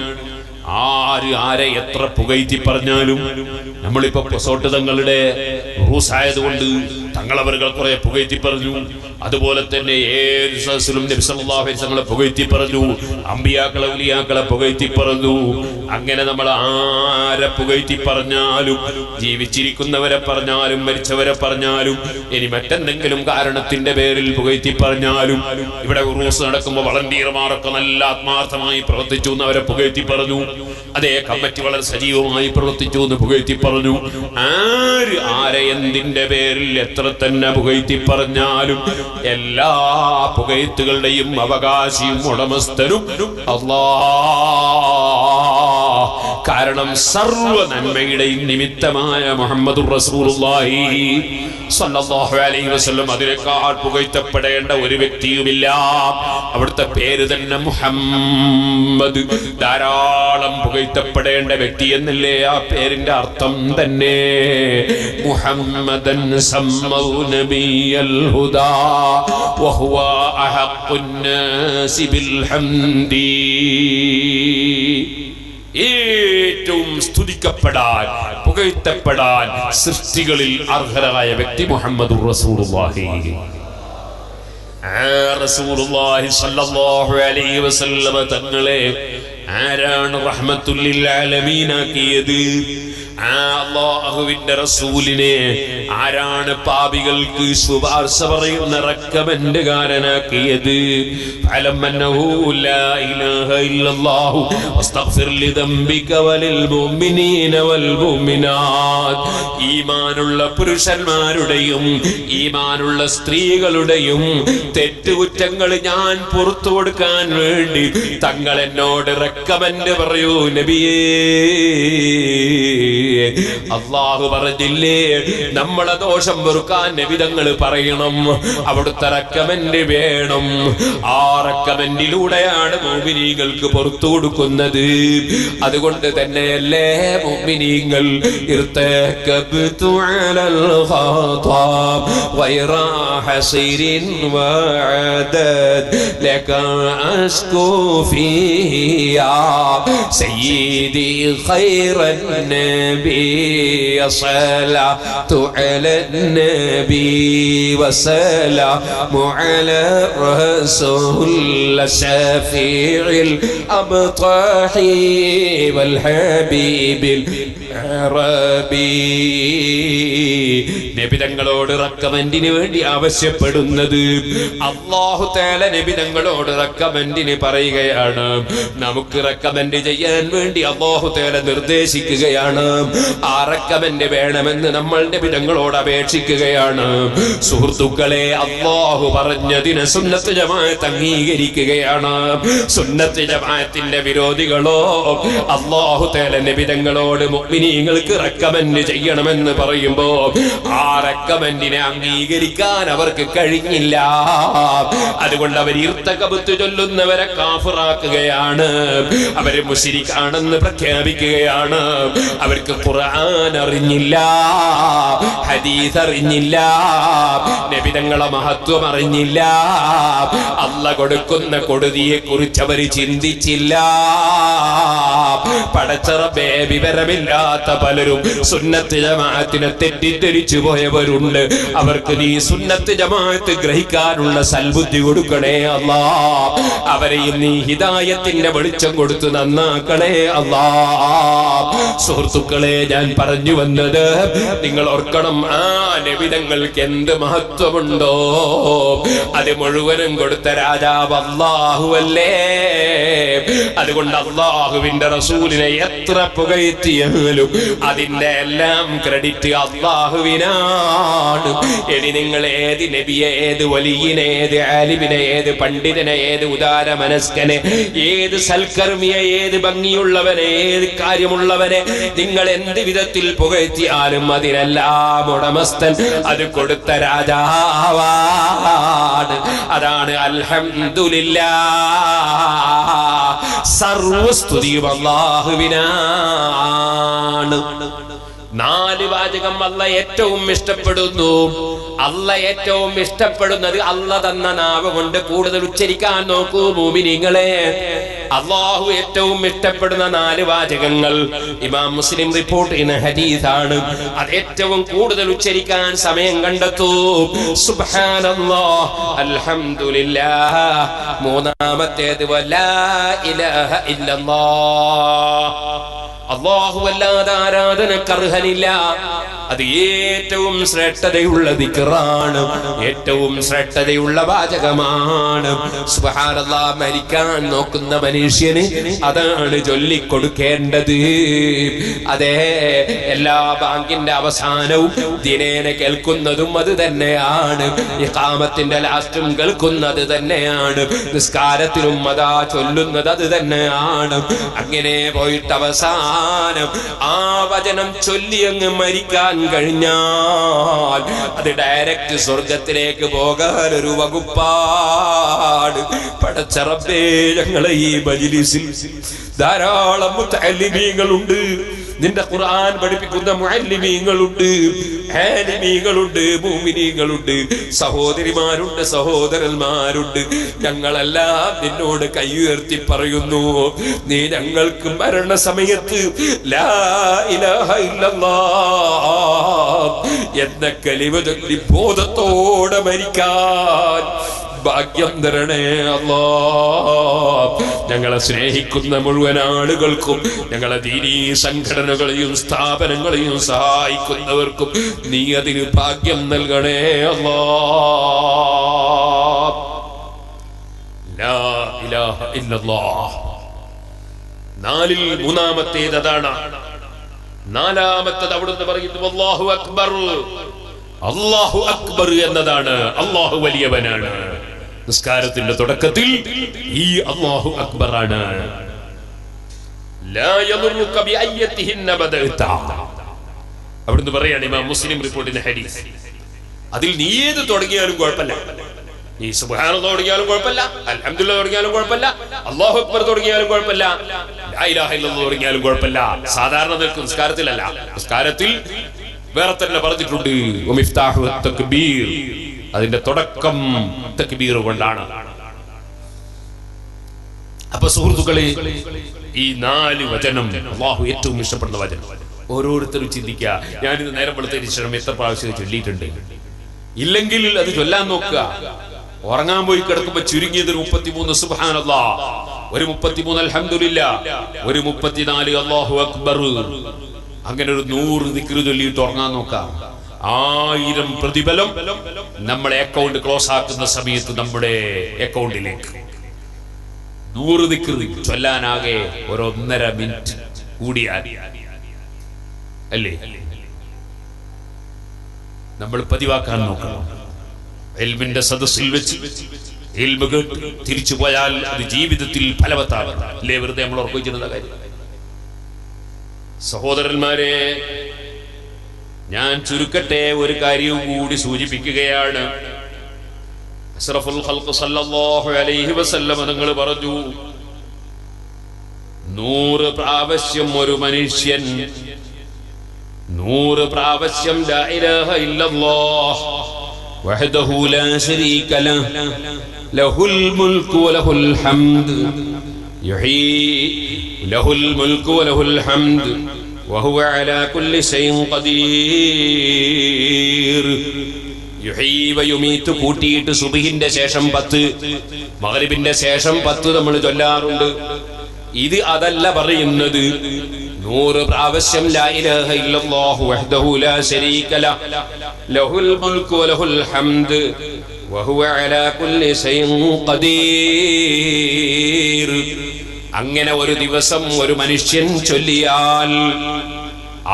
ആരെ എത്ര പുകഴ്ത്തി പറഞ്ഞാലും, നമ്മളിപ്പോ പൊസോട്ട് തങ്ങളുടെ റൂസായതുകൊണ്ട് തങ്ങളവരുകൾ കുറെ പുകഴ്ത്തി പറഞ്ഞു. അതുപോലെ തന്നെ ഏത് സദസ്സിലും നബി സല്ലല്ലാഹു അലൈഹി വസല്ലം പുകഴ്ത്തി പറഞ്ഞു, അമ്പിയാക്കളെ ഔലിയാക്കളെ പുകഴ്ത്തി പറഞ്ഞു. അങ്ങനെ നമ്മൾ ആരെ പുകഴ്ത്തി പറഞ്ഞാലും, ജീവിച്ചിരിക്കുന്നവരെ പറഞ്ഞാലും മരിച്ചവരെ പറഞ്ഞാലും, ഇനി മറ്റെന്തെങ്കിലും കാരണത്തിന്റെ പേരിൽ പുകഴ്ത്തി പറഞ്ഞാലും, ഇവിടെ ഉറൂസ് നടക്കുമ്പോൾ വളണ്ടിയർമാരൊക്കെ നല്ല ആത്മാർത്ഥമായി പ്രവർത്തിച്ചു എന്നവരെ പുകഴ്ത്തി പറഞ്ഞു. അതേ കമ്മിറ്റി വളരെ സജീവമായി പ്രവർത്തിച്ചു എന്ന് പുകഴ്ത്തി പറഞ്ഞു. ആരെ എന്തിന്റെ പേരിൽ എത്ര തന്നെ പുകഴ്ത്തി പറഞ്ഞാലും എല്ലാ പുകഴ്ത്തുകളുടെയും അവകാശിയും ഉടമസ്ഥനും അല്ലാഹ്. കാരണം സർവ്വ നന്മയുടെയും നിമിത്തമായ മുഹമ്മദുർ റസൂലുള്ളാഹി സ്വല്ലല്ലാഹു അലൈഹി വസല്ലം അതിനേക്കാൾ പുകഴ്ത്തപ്പെടേണ്ട ഒരു വ്യക്തിയുമില്ല. അവിടുത്തെ പേര് തന്നെ മുഹമ്മദ്, ധാരാളം പുകഴ്ത്തപ്പെടേണ്ട വ്യക്തി എന്നല്ലേ ആ പേരിന്റെ അർത്ഥം തന്നെ. മുഹമ്മദൻ സമ്മൗ നബിയൽ ഹുദാ വഹുവ അഹഖുൻ നാസി ബിൽ ഹംദി. ഏറ്റവും സ്തുതിക്കപ്പെടാൻ പുകഴ്ത്തപ്പെടാൻ സൃഷ്ടികളിൽ അർഹരായ വ്യക്തി മുഹമ്മദുർ റസൂലുള്ളാഹി. റസൂലുള്ളാഹി സ്വല്ലല്ലാഹു അലൈഹി വസല്ലം തങ്ങളെ ആരാണ് റഹ്മത്തുൽ ലിൽ ആലമീൻ ആക്കിയത്? അല്ലാഹുവിന്റെ റസൂലിനെ ആരാണ് പാപികൾക്ക് ശുപാർശ പറയുന്ന റെക്കമെൻഡുകാരനാക്കിയത്? ഫലമന്നഹു ലാ ഇലാഹ ഇല്ലല്ലാഹു വസ്തഗ്ഫിർ ലിദംബിക വലിൽ മുഅ്മിനീന വൽ മുഅ്മിനാത്ത്. ഈമാനുള്ള പുരുഷന്മാരുടെയും ഈമാനുള്ള സ്ത്രീകളുടെയും തെറ്റുകുറ്റങ്ങൾ ഞാൻ പുറത്തു കൊടുക്കാൻ വേണ്ടി തങ്ങൾ എന്നോട് റെക്കമെൻഡ് പറയൂ നബിയേ. അല്ലാഹു പറഞ്ഞില്ലേ നമ്മളെ ദോഷം വെറുക്കാൻ നബി തങ്ങൾ പറയണം, അവിടുത്തെ റെക്കമെൻഡ് വേണം. ആ റെക്കമെൻഡിലൂടെയാണ് മുഅ്മിനീങ്ങൾക്ക് പുറത്തു കൊടുക്കുന്നത്. അതുകൊണ്ട് തന്നെയല്ലേ മുഅ്മിനീങ്ങൾ ഇർതകബ്തു അലൽ ഖതാബ് വൈറ ഹസിരിൻ വഅദദ് ലക അസ്കു ഫിയാ സയ്യിദി ഖൈറൻ നബി الصلاة على النبي وسلام على الرسول الشفيع الأبطح والحبيب العربي. നബി തങ്ങളോട് റെക്കമെൻഡിന് വേണ്ടി ആവശ്യപ്പെടുന്നത് അല്ലാഹു തആല നബി തങ്ങളോട് റെക്കമെൻഡിന് പറയുകയാണ്. നമുക്ക് റെക്കമെൻഡ് ചെയ്യാൻ വേണ്ടി അല്ലാഹു തആല നിർദ്ദേശിക്കുകയാണ്. ആ റെക്കമെൻഡ് വേണമെന്ന് നമ്മൾ നബി തങ്ങളോട് അപേക്ഷിക്കുകയാണ്. സുഹൃത്തുക്കളെ, അല്ലാഹു പറഞ്ഞതിനെ സുന്നത്ത് ജമാഅത്ത് അംഗീകരിക്കുകയാണ്. സുന്നത്ത് ജമാഅത്തിന്റെ വിരോധികളോ അല്ലാഹു തആല നബി തങ്ങളോട് മുഅ്മിനീങ്ങൾക്ക് റെക്കമെൻഡ് ചെയ്യണമെന്ന് പറയുമ്പോ ആ റെക്കമെൻഡിനെ അംഗീകരിക്കാൻ അവർക്ക് കഴിഞ്ഞില്ല. അതുകൊണ്ട് അവർ ഇർതകബ്തു ചൊല്ലുന്നവരെ കാഫിറാക്കുകയാണ്, അവര് മുശ്രിക്കാണെന്ന് പ്രഖ്യാപിക്കുകയാണ്. അവർക്ക് ഖുർആൻ അറിഞ്ഞില്ല, ഹദീസ് അറിഞ്ഞില്ല, നബി തങ്ങളെ മഹത്വം അറിഞ്ഞില്ല, അല്ലാഹ് കൊടുക്കുന്ന കൊടുതിയെ കുറിച്ച് അവർ ചിന്തിച്ചില്ല. പടച്ചറബേ, വിവരമില്ലാത്ത പലരും സുന്നത്ത് ജമാഅത്തിനെ തെറ്റിദ്ധരിച്ചു പോയവരുണ്ട്. അവർക്ക് നീ സുന്നത്ത് ജമാഅത്ത് ഗ്രഹിക്കാനുള്ള സൽബുദ്ധി കൊടുക്കണേ അല്ലാഹ്. അവരെയും നീ ഹിദായത്തിന്റെ വെളിച്ചം കൊടുത്ത് നന്നാക്കണേ അല്ലാഹ്. സുഹൃത്തുക്കളെ, ഞാൻ പറഞ്ഞു വന്നത് നിങ്ങൾ ഓർക്കണം, ആ നബിതങ്ങൾക്ക് എന്ത് മഹത്വമുണ്ടോ അത് മുഴുവനും കൊടുത്ത രാജാവ് അല്ലാഹുവല്ലേ. അതുകൊണ്ട് അല്ലാഹുവിന്റെ റസൂലിനെ എത്ര പുകഴ്ത്തിയാലും അതിന്റെ എല്ലാം ക്രെഡിറ്റ് അല്ലാഹുവിനാണ്. ഇനി നിങ്ങൾ ഏത് നബിയെ, ഏത് വലിയനെ, ഏത് ആലിമിനെ, ഏത് പണ്ഡിതനെ, ഏത് ഉദാര മനസ്കനെ, ഏത് സൽക്കർമ്മിയെ, ഏത് ഭംഗിയുള്ളവനെ, ഏത് കാര്യമുള്ളവനെ നിങ്ങൾ എന്ത് വിധത്തിൽ പുകഴ്ത്തിയാലും അതിനെല്ലാം ഉടമസ്ഥൻ അത് കൊടുത്ത രാജാവാണ്. അതാണ് അൽഹംദുലില്ലാഹ്. സർവസ്തുതിയും അല്ലാഹുവിനാണ്. 4 വാചകം അല്ലാഹ് ഏറ്റവും ഇഷ്ടപ്പെടുന്നു. അല്ലാഹ് ഏറ്റവും ഇഷ്ടപ്പെടുന്നത് അല്ലാഹ് തന്ന നാവ് കൊണ്ട് കൂടുതൽ ഉച്ചരിക്കാൻ നോക്കൂ മുഅ്മിനീങ്ങളെ. അല്ലാഹു ഏറ്റവും ഇഷ്ടപ്പെടുന്ന 4 വാചകങ്ങൾ ഇമാം മുസ്ലിം റിപ്പോർട്ട് ചെയ്യുന്ന ഹദീസാണ്. അത് ഏറ്റവും കൂടുതൽ ഉച്ചരിക്കാൻ സമയം കണ്ടെത്തൂ. സുബ്ഹാനല്ലാഹ്, അൽഹംദുലില്ലാഹ്, മൂന്നാമത്തേത് വലാ ഇലാഹ ഇല്ലല്ലാഹ്. അല്ലാഹു അല്ലാതെ ആരാധനക്ക് അർഹനില്ല. അത് ഏറ്റവും ശ്രേഷ്ഠതയുള്ള ദിക്റാണ്, ഏറ്റവും ശ്രേഷ്ഠതയുള്ള വാചകമാണ്. സുബ്ഹാനല്ലാഹ്, മരിക്കാൻ നോക്കുന്ന മനുഷ്യന് അതാണ് ചൊല്ലിക്കൊടുക്കേണ്ടത്. അതെ, എല്ലാ ബാങ്കിന്റെ അവസാനവും ദിനേന കേൾക്കുന്നതും അത് തന്നെയാണ്. ഇഖാമത്തിന്റെ ലാസ്റ്റും കേൾക്കുന്നത് തന്നെയാണ്. നിസ്കാരത്തിലും അതാ ചൊല്ലുന്നത് അത് തന്നെയാണ്. അങ്ങനെ പോയിട്ട് അവസാനം അവസാനം ആ വചനം ചൊല്ലി അങ്ങ് മരിക്കാൻ കഴിഞ്ഞാൽ അത് ഡയറക്റ്റ് സ്വർഗത്തിലേക്ക് പോകാൻ ഒരു വകുപ്പാട്. പടച്ച റബ്ബേ, ഞങ്ങളെ ഈ മജ്‌ലിസിൽ ധാരാളം മുതഅല്ലിമീങ്ങളുണ്ട്, നിന്റെ ഖുർആൻ പഠിപ്പിക്കുന്ന മുഅല്ലിമീങ്ങളുണ്ട്, ആലിമീങ്ങളുണ്ട്, മുഅ്മിനീങ്ങളുണ്ട്, സഹോദരിമാരുണ്ട്, സഹോദരന്മാരുണ്ട്. ഞങ്ങളെല്ലാം നിന്നോട് കൈ ഉയർത്തി പറയുന്നു, നീ ഞങ്ങൾക്ക് മരണസമയത്ത് ലാ ഇലാഹ ഇല്ലല്ലാഹ് എന്ന കലിമ ചൊല്ലി ബോധത്തോടെ മരിക്കാൻ ഭാഗ്യം തരണേ അല്ലാഹ്. ഞങ്ങളെ സ്നേഹിക്കുന്ന മുഴുവൻ ആളുകൾക്കും, ഞങ്ങളെ ദീനീ സംഘടനകളെയും സ്ഥാപനങ്ങളെയും സഹായിക്കുന്നവർക്കും നീ അതിന് ഭാഗ്യം നൽകണേ അല്ലാഹ്. ലാ ഇലാഹ ഇല്ലല്ലാഹ്. നാലിൽ മൂന്നാമത്തേത് അതാണ്. നാലാമത്തേത് അവിടുന്ന് പറയുന്നു അല്ലാഹു അക്ബർ. അല്ലാഹു അക്ബർ എന്നതാണ്. അല്ലാഹു വലിയവനാണ്. നിസ്കാരത്തിന്റെ തുടക്കത്തിൽ ഈ അല്ലാഹു അക്ബർ ആണ്. ലാ യദുറുക ബിഅയ്യതിഹിന്ന ബദഅത. അവിടുന്ന് പറയാണ് ഇമാം മുസ്ലിം റിപ്പോർട്ട് ചെയ്യുന്ന ഹദീസ്. അതിൽ നീ ഏത് തുടങ്ങിയാലും കുഴപ്പമില്ല. നീ സുബ്ഹാനല്ലാഹ് തുടങ്ങിയാലും കുഴപ്പമില്ല, അൽഹംദുലില്ലാഹ് തുടങ്ങിയാലും കുഴപ്പമില്ല, അല്ലാഹു അക്ബർ തുടങ്ങിയാലും കുഴപ്പമില്ല, ലാ ഇലാഹ ഇല്ലല്ലാഹ് തുടങ്ങിയാലും കുഴപ്പമില്ല. സാധാരണ നിൽക്കുന്ന നിസ്കാരത്തിലല്ല. നിസ്കാരത്തിൽ വേറെ തന്നെ പറഞ്ഞിട്ടുണ്ട് വമിഫ്താഹു തക്ബീർ. അതിന്റെ തുടക്കം തക്ബീർ കൊണ്ടാണ്. അപ്പൊ സുഹൃത്തുക്കളെ, ഈ 4 വചനം അല്ലാഹു ഏറ്റവും ഇഷ്ടപ്പെടുന്ന വചനം. ഓരോരുത്തരും ചിന്തിക്കുക, ഞാനിത് നേരം വെളുത്തതിന് ശേഷം എത്ര പ്രാവശ്യം ചൊല്ലിയിട്ടുണ്ട്. ഇല്ലെങ്കിൽ അത് ചൊല്ലാൻ നോക്കുക. ഉറങ്ങാൻ പോയി കിടക്കുമ്പോ ചുരുങ്ങിയത് 33 സുബ്ഹാനല്ലാഹ്, ഒരു 33 അൽഹംദുലില്ലാഹ്, ഒരു 34 അല്ലാഹു അക്ബർ. അങ്ങനെ ഒരു 100 ദിക്റ് ചൊല്ലിയിട്ട് ഉറങ്ങാൻ നോക്കാം. 1000 പ്രതിഫലം നമ്മളെ അക്കൗണ്ട് ക്ലോസ് ആക്കുന്ന സമയത്ത് നമ്മുടെ അക്കൗണ്ടിലേക്ക്. 100 ദിക്റ് ചൊല്ലാനാകെ ഒരു 1.5 മിനിറ്റ് കൂടിയാൽ അല്ലേ നമ്മൾ പതിവാക്കാൻ നോക്കണം. ഇൽമിന്റെ സദസ്സിൽ വെച്ച് ഇൽമ കേട്ട് തിരിച്ചു പോയാൽ അത് ജീവിതത്തിൽ ഫലവത്താകും. അല്ലേ? വെറുതെ നമ്മൾ ഉറപ്പിച്ചിരുന്ന കാര്യം. സഹോദരന്മാരെ, ഞാൻ ചുരുക്കട്ടെ ഒരു കാര്യവും കൂടി സൂചിപ്പിക്കുകയാണ്. അഷ്റഫുൽ ഖൽഖ് സല്ലല്ലാഹു അലൈഹി വസല്ലം തങ്ങൾ പറഞ്ഞു, 100 പ്രാവശ്യം ഒരു മനുഷ്യൻ 100 പ്രാവശ്യം ലാ ഇലാഹ ഇല്ലല്ലാഹ് വഹ്ദഹു ലാ ശരീക ലഹു ലഹുൽ മുൽക്കു വലഹുൽ ഹംദ് യുഹീ ലഹുൽ മുൽക്കു വലഹുൽ ഹംദ് വഹുവ അലാ കുല്ലി ശൈഇൻ ഖദീർ. യുഹീ വയുമീതു കൂട്ടിയിട്ട് സുബ്ഹിന്റെ ശേഷം 10, മഗ്രിബിന്റെ ശേഷം 10 നമ്മൾ ചൊല്ലാറുണ്ട്. ഇത് അതല്ല പറയുന്നത്. 100 പ്രാവശ്യം ലാ ഇലാഹ ഇല്ലല്ലാഹു വഹ്ദഹു ലാ ശരീക ലഹു ലഹുൽ മുൽക്കു വലഹുൽ ഹംദ് വഹുവ അലാ കുല്ലി ശൈഇൻ ഖദീർ. അങ്ങനെ ഒരു ദിവസം ഒരു മനുഷ്യൻ ചൊല്ലിയാൽ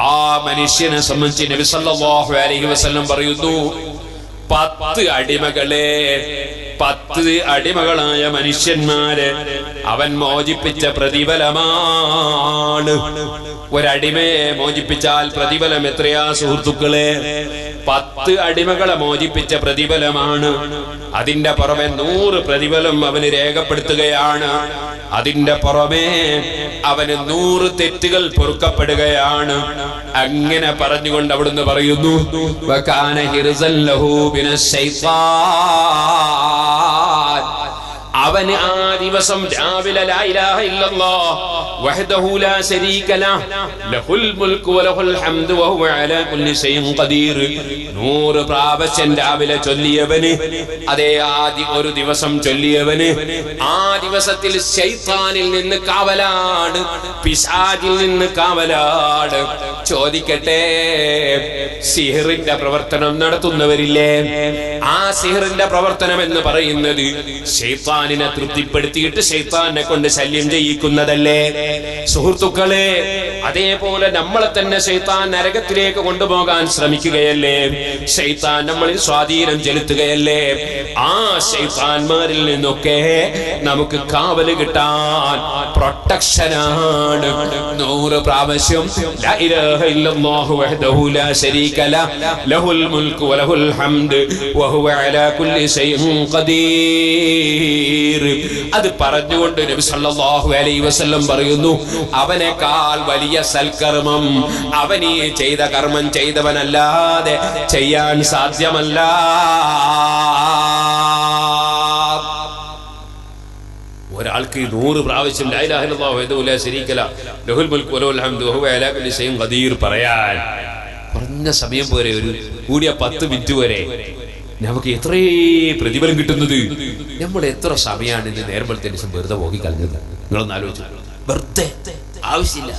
ആ മനുഷ്യനെ സംബന്ധിച്ച് നബി സല്ലല്ലാഹു അലൈഹി വസല്ലം പറയുന്നു, 10 അടിമകളെ, 10 അടിമകളായ മനുഷ്യന്മാരെ അവൻ മോചിപ്പിച്ച പ്രതിഫലമാണ്. ഒരടിമയെ മോചിപ്പിച്ചാൽ പ്രതിഫലം എത്രയാ സുഹൃത്തുക്കളെ? 10 അടിമകളെ മോചിപ്പിച്ച പ്രതിഫലമാണ്. അതിന്റെ പുറമെ 100 പ്രതിഫലം അവന് രേഖപ്പെടുത്തുകയാണ്. അതിന്റെ പുറമെ അവന് 100 തെറ്റുകൾ പൊറുക്കപ്പെടുകയാണ്. അങ്ങനെ പറഞ്ഞുകൊണ്ട് അവിടുന്ന് പറയുന്നു, വകാന ഹിർസൻ ലഹു മിനശ്ശൈത്താൻ. അവന് ആ ദിവസം രാവിലെ ലാ ഇലാഹ ഇല്ലല്ലാഹ് വഹ്ദഹു ലാ ശരീക ലഹു ലഹുൽ മുൽക്കു വലഹുൽ ഹംദു വഹുവ അലാ കുല്ലി ശൈഇൻ ഖദീർ 100 പ്രാവശ്യം രാവിലെ ചൊല്ലിയവന്, അതേ ഒരു ദിവസം ചൊല്ലിയവന് ആ ദിവസത്തിൽ ശൈത്താനിൽ നിന്ന് കാവലാണ്, പിശാചിൽ നിന്ന് കാവലാണ്. ചോദിക്കട്ടെ, സിഹറിന്റെ പ്രവർത്തനം നടത്തുന്നവരില്ലേ? ആ സിഹറിന്റെ പ്രവർത്തനം എന്ന് പറയുന്നത് ശൈത്താൻ ശൈത്താനിനെ തൃപ്തിപ്പെടുത്തിയിട്ട് ശൈത്താനെ കൊണ്ട് ശല്യം ചെയ്യിക്കുന്നതല്ലേ സുഹൃത്തുക്കളെ? അതേപോലെ നമ്മളെ തന്നെ ശൈത്താൻ നരകത്തിലേക്ക് കൊണ്ടുപോകാൻ ശ്രമിക്കുകയല്ലേ? ശൈത്താൻ നമ്മളിൽ സ്വാധീനം ചെലുത്തുകയല്ലേ? ആ ശൈത്താന്മാരിൽ നിന്നൊക്കെ നമുക്ക് കാവല് കിട്ടാൻ പ്രൊട്ടക്ഷനാണ് 100 പ്രാവശ്യം ലാ ഇലാഹ ഇല്ലല്ലാഹു വഹ്ദഹു ലാ ശരീക ലഹു ലഹുൽ മുൽക്കു വലഹുൽ ഹംദ് വഹുവ അലാ കുല്ലി ശൈഇൻ ഖദീർ. അത് പറഞ്ഞുകൊണ്ട് നബി സല്ലല്ലാഹു അലൈഹി വസല്ലം പറയുന്നു, അവനേക്കാൾ വലിയ സൽക്കർമ്മം അവനീ ചെയ്ത കർമ്മം ചെയ്തവനല്ലാതെ ചെയ്യാൻ സാധ്യമല്ല. ഒരാൾക്ക് 100 പ്രാവശ്യം ലാ ഇലാഹ ഇല്ലല്ലാഹു വഹ്ദഹു ലാ ശരീക ലഹു ലഹുൽ മുൽക്കു വലഹുൽ ഹംദു വഹുവ അലാ കുല്ലി ശൈഇൻ ഖദീർ പറയാൻ കുറഞ്ഞ സമയം പോരെ, ഒരു കൂടിയ 10 മിനിറ്റ് വരെ നമുക്ക് എത്രേ പ്രതിഫലം കിട്ടുന്നത്. നമ്മൾ എത്ര സമയമാണ് ഇന്ന് നേരം വെളുത്തതിന് ശേഷം വെറുതെ പോക്കി കളഞ്ഞത്? നിങ്ങളൊന്ന് ആലോചിച്ചു. വെറുതെ ആവശ്യമില്ല.